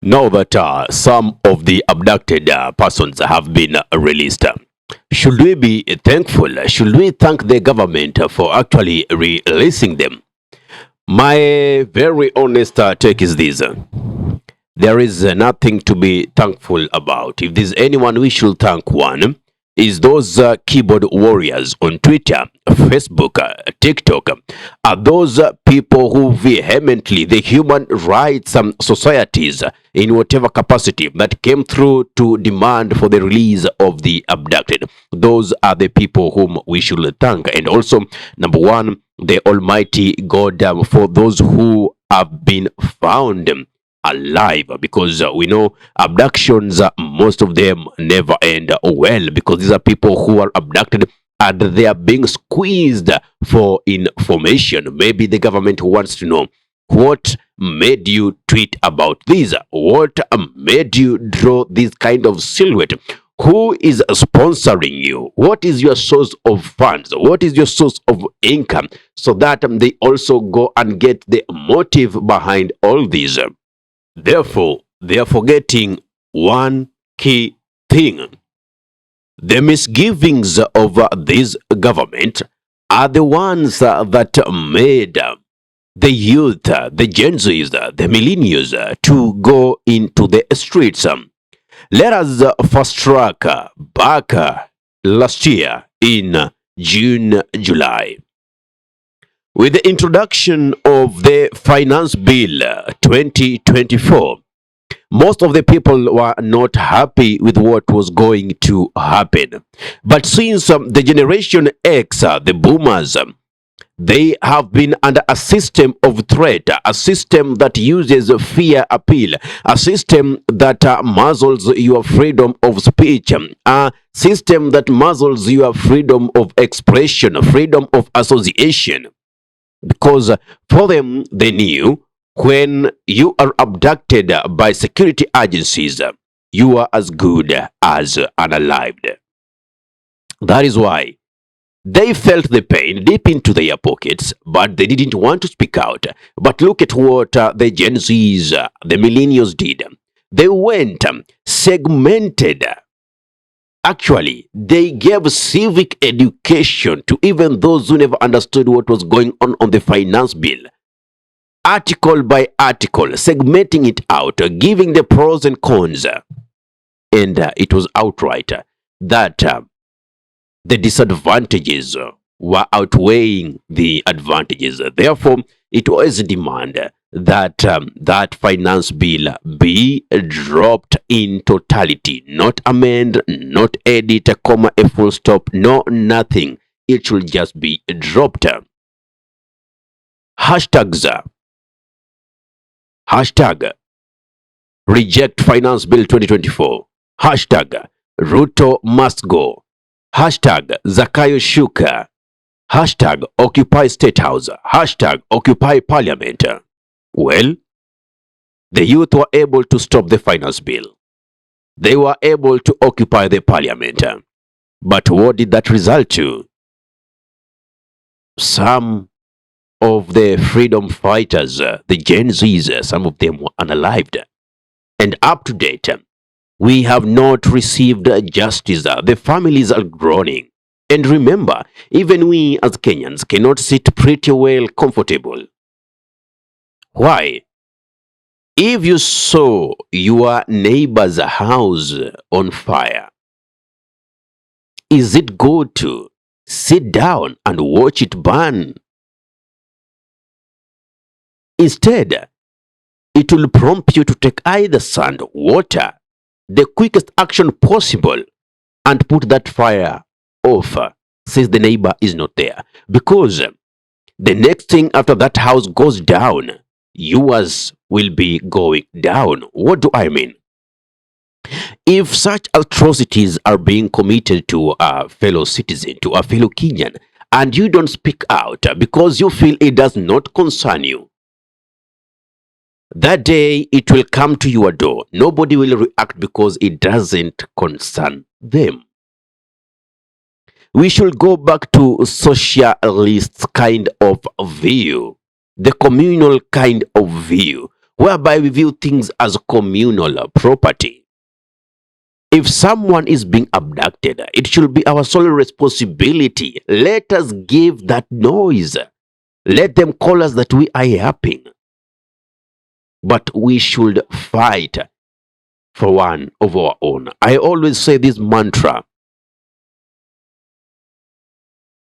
Now that some of the abducted persons have been released, should we be thankful? Should we thank the government for actually releasing them? My very honest take is this. There is nothing to be thankful about. If there's anyone we should thank, one is those keyboard warriors on Twitter, Facebook, TikTok, are those people who vehemently, the human rights societies in whatever capacity that came through to demand for the release of the abducted. Those are the people whom we should thank. And also, number one, the Almighty God for those who have been found alive, because we know abductions, most of them never end well, because these are people who are abducted and they are being squeezed for information. Maybe the government wants to know what made you tweet about this, what made you draw this kind of silhouette, who is sponsoring you, what is your source of funds, what is your source of income, so that they also go and get the motive behind all these. Therefore, they are forgetting one key thing. The misgivings of this government are the ones that made the youth, the Gen Zs, the millennials to go into the streets. Let us fast track back last year in June, July. With the introduction of the Finance Bill 2024, most of the people were not happy with what was going to happen. But since the Generation X, the boomers, they have been under a system of threat, a system that uses fear appeal, a system that muzzles your freedom of speech, a system that muzzles your freedom of expression, freedom of association. Because for them, they knew when you are abducted by security agencies, you are as good as unalived. That is why they felt the pain deep into their pockets, but they didn't want to speak out. But look at what the Gen Zs, the millennials did. They went segmented. Actually, they gave civic education to even those who never understood what was going on the finance bill. Article by article, segmenting it out, giving the pros and cons. And it was outright that the disadvantages were outweighing the advantages. Therefore, it was a demand that that finance bill be dropped in totality, not amend, not edit, a comma, a full stop, no nothing. It should just be dropped. Hashtags. Hashtag reject finance bill 2024. Hashtag Ruto must go. Hashtag Zakayo Shuka. Hashtag occupy state house. Hashtag occupy parliament. Well, the youth were able to stop the finance bill. They were able to occupy the parliament. But what did that result to? Some of the freedom fighters, the Gen Zs, some of them were unalived. And up to date, we have not received justice. The families are groaning. And remember, even we as Kenyans cannot sit pretty well comfortable. Why? If you saw your neighbor's house on fire, is it good to sit down and watch it burn? Instead, it will prompt you to take either sand, water, the quickest action possible, and put that fire off since the neighbor is not there. Because the next thing after that house goes down, yours will be going down. What do I mean? If such atrocities are being committed to a fellow citizen, to a fellow Kenyan, and you don't speak out because you feel it does not concern you, that day it will come to your door. Nobody will react because it doesn't concern them. We should go back to socialist kind of view, the communal kind of view, whereby we view things as communal property. If someone is being abducted, it should be our sole responsibility. Let us give that noise. Let them call us that we are yapping. But we should fight for one of our own. I always say this mantra: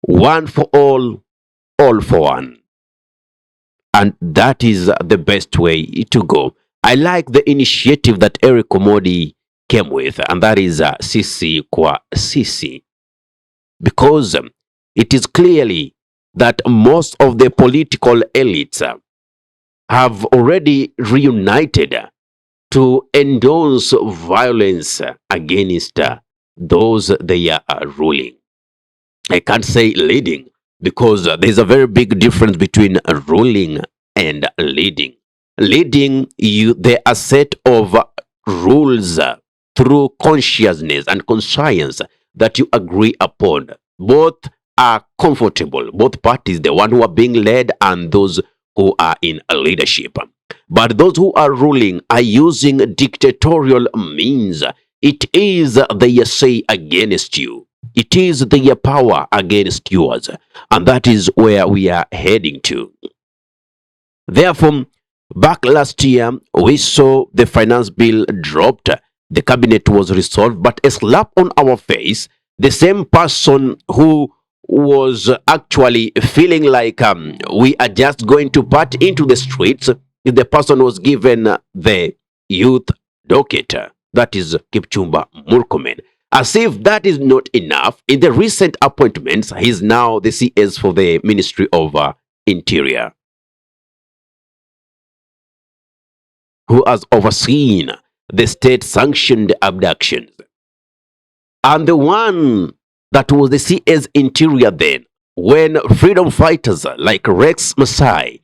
one for all for one. And that is the best way to go. I like the initiative that Eric Omodi came with, and that is Sisi Kwa Sisi. Because it is clearly that most of the political elites have already reunited to endorse violence against those they are ruling. I can't say leading, because there's a very big difference between ruling and leading. Leading, there are a set of rules through consciousness and conscience that you agree upon. Both are comfortable, both parties, the one who are being led and those who are in leadership. But those who are ruling are using dictatorial means. It is their say against you. It is their power against yours. And that is where we are heading to. Therefore, back last year, we saw the finance bill dropped. The cabinet was resolved, but a slap on our face, the same person who was actually feeling like we are just going to part into the streets, the person was given the youth docket, that is Kipchumba Murkomen. As if that is not enough, in the recent appointments, he's now the CS for the Ministry of Interior, who has overseen the state-sanctioned abductions. And the one that was the CS Interior then, when freedom fighters like Rex Masai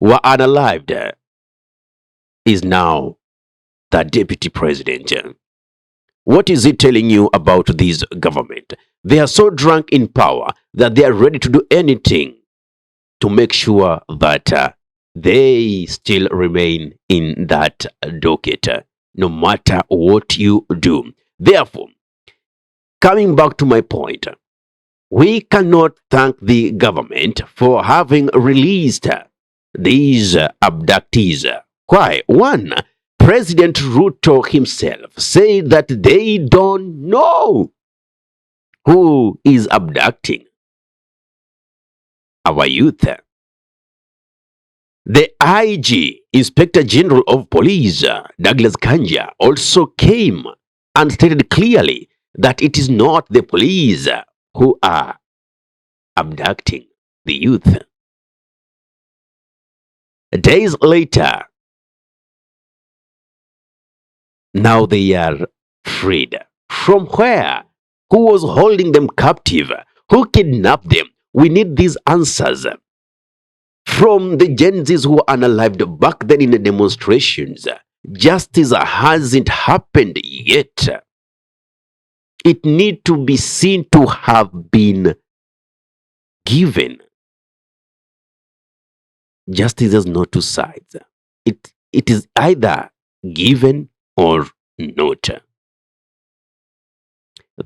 were unalived, is now the deputy president. What is it telling you about this government? They are so drunk in power that they are ready to do anything to make sure that they still remain in that docket, no matter what you do. Therefore, coming back to my point, we cannot thank the government for having released these abductees. Why? One, President Ruto himself said that they don't know who is abducting our youth. The IG, Inspector General of Police, Douglas Kanja, also came and stated clearly that it is not the police who are abducting the youth. Days later, now they are freed. From where? Who was holding them captive? Who kidnapped them? We need these answers. From the Gen Zs who were unalived back then in the demonstrations, justice hasn't happened yet. It needs to be seen to have been given. Justice has no two sides. It is either given or not.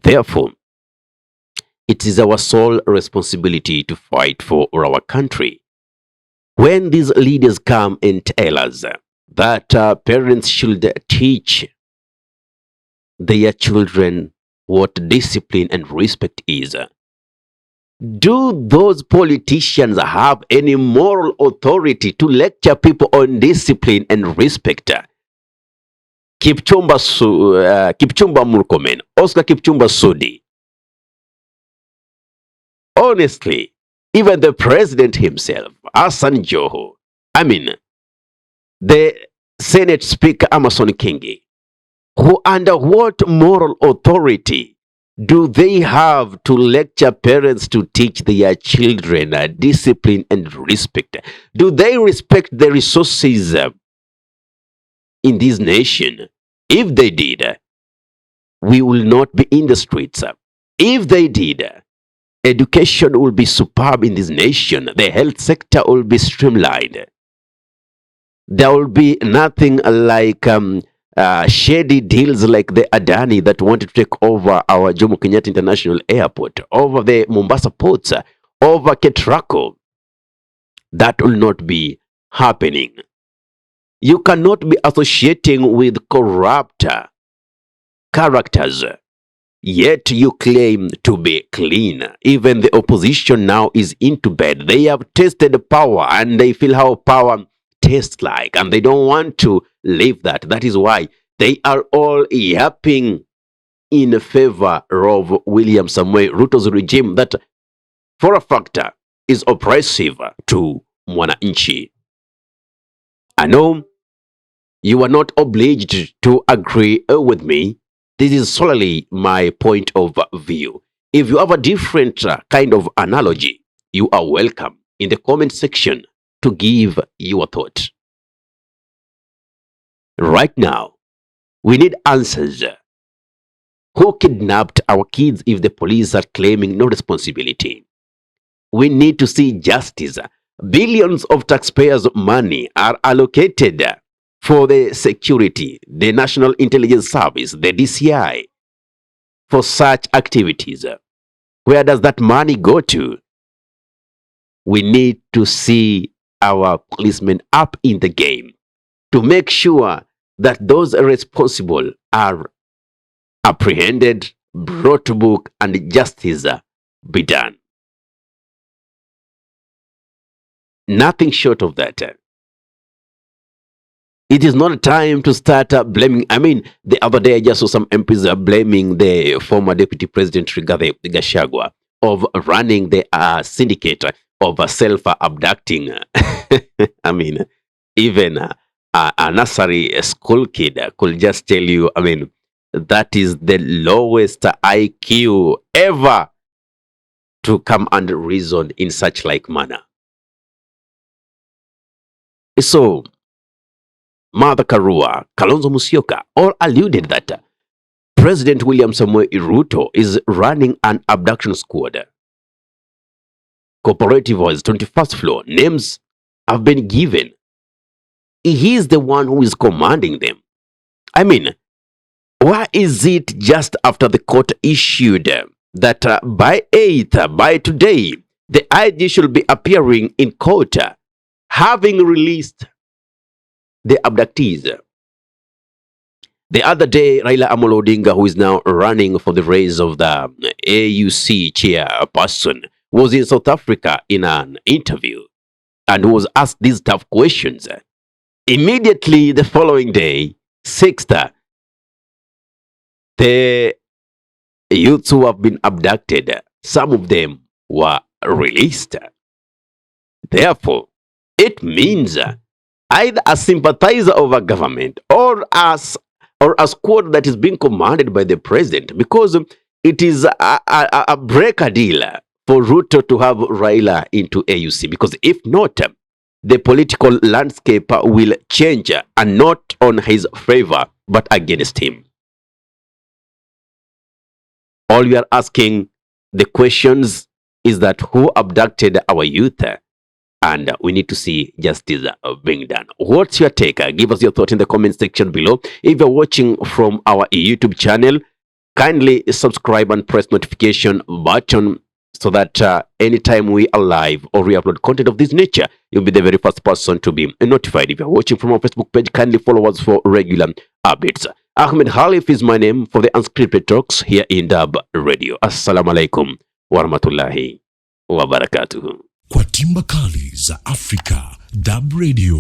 Therefore, it is our sole responsibility to fight for our country. When these leaders come and tell us that parents should teach their children what discipline and respect is, do those politicians have any moral authority to lecture people on discipline and respect? Kipchumba Murkomen, Oscar Kipchumba Sudi. Honestly, even the president himself, Hassan Joho, the Senate Speaker Amason Kingi, who under what moral authority do they have to lecture parents to teach their children discipline and respect? Do they respect the resources in this nation? If they did, we will not be in the streets. If they did, education will be superb in this nation. The health sector will be streamlined. There will be nothing like shady deals like the Adani that wanted to take over our Jomo Kenyatta International Airport, over the Mombasa ports, over Ketraco. That will not be happening. You cannot be associating with corrupt characters, yet you claim to be clean. Even the opposition now is into bed. They have tasted power and they feel how power tastes like, and they don't want to leave that. That is why they are all yapping in favor of William Samoei Ruto's regime that for a factor is oppressive to mwananchi. I know you are not obliged to agree with me. This is solely my point of view. If you have a different kind of analogy, you are welcome in the comment section to give your thought. Right now, we need answers. Who kidnapped our kids if the police are claiming no responsibility? We need to see justice. Billions of taxpayers' money are allocated for the security, the National Intelligence Service, the DCI, for such activities. Where does that money go to? We need to see our policemen up in the game to make sure that those responsible are apprehended, brought to book, and justice be done. Nothing short of that. It is not a time to start blaming. I mean, the other day I just saw some MPs blaming the former Deputy President Rigathi Gachagua of running the syndicate of self-abducting. I mean, even a nursery school kid could just tell you, I mean, that is the lowest IQ ever to come and reason in such like manner. So, Martha Karua, Kalonzo Musyoka all alluded that President William Samoei Ruto is running an abduction squad. Cooperative was 21st floor. Names have been given. He is the one who is commanding them. I mean, why is it just after the court issued that by 8th, by today, the IG should be appearing in court, having released the abductees? The other day, Raila Amolo Odinga, who is now running for the race of the AUC chairperson, was in South Africa in an interview and was asked these tough questions. Immediately the following day, 6th, the youths who have been abducted, some of them were released. Therefore, it means either a sympathizer of a government or a squad that is being commanded by the president, because it is a breaker deal for Ruto to have Raila into AUC, because if not, the political landscape will change, and not on his favor, but against him. All we are asking the questions is that who abducted our youth? And we need to see justice being done. What's your take? Give us your thought in the comment section below. If you're watching from our YouTube channel, kindly subscribe and press notification button so that anytime we are live or we upload content of this nature, you'll be the very first person to be notified. If you're watching from our Facebook page, kindly follow us for regular updates. Ahmed Khalif is my name for the Unscripted Talks here in Durb Radio. Assalamu alaikum wa rahmatullahi wa barakatuhu. Kwa timba kali za Afrika, Durb Radio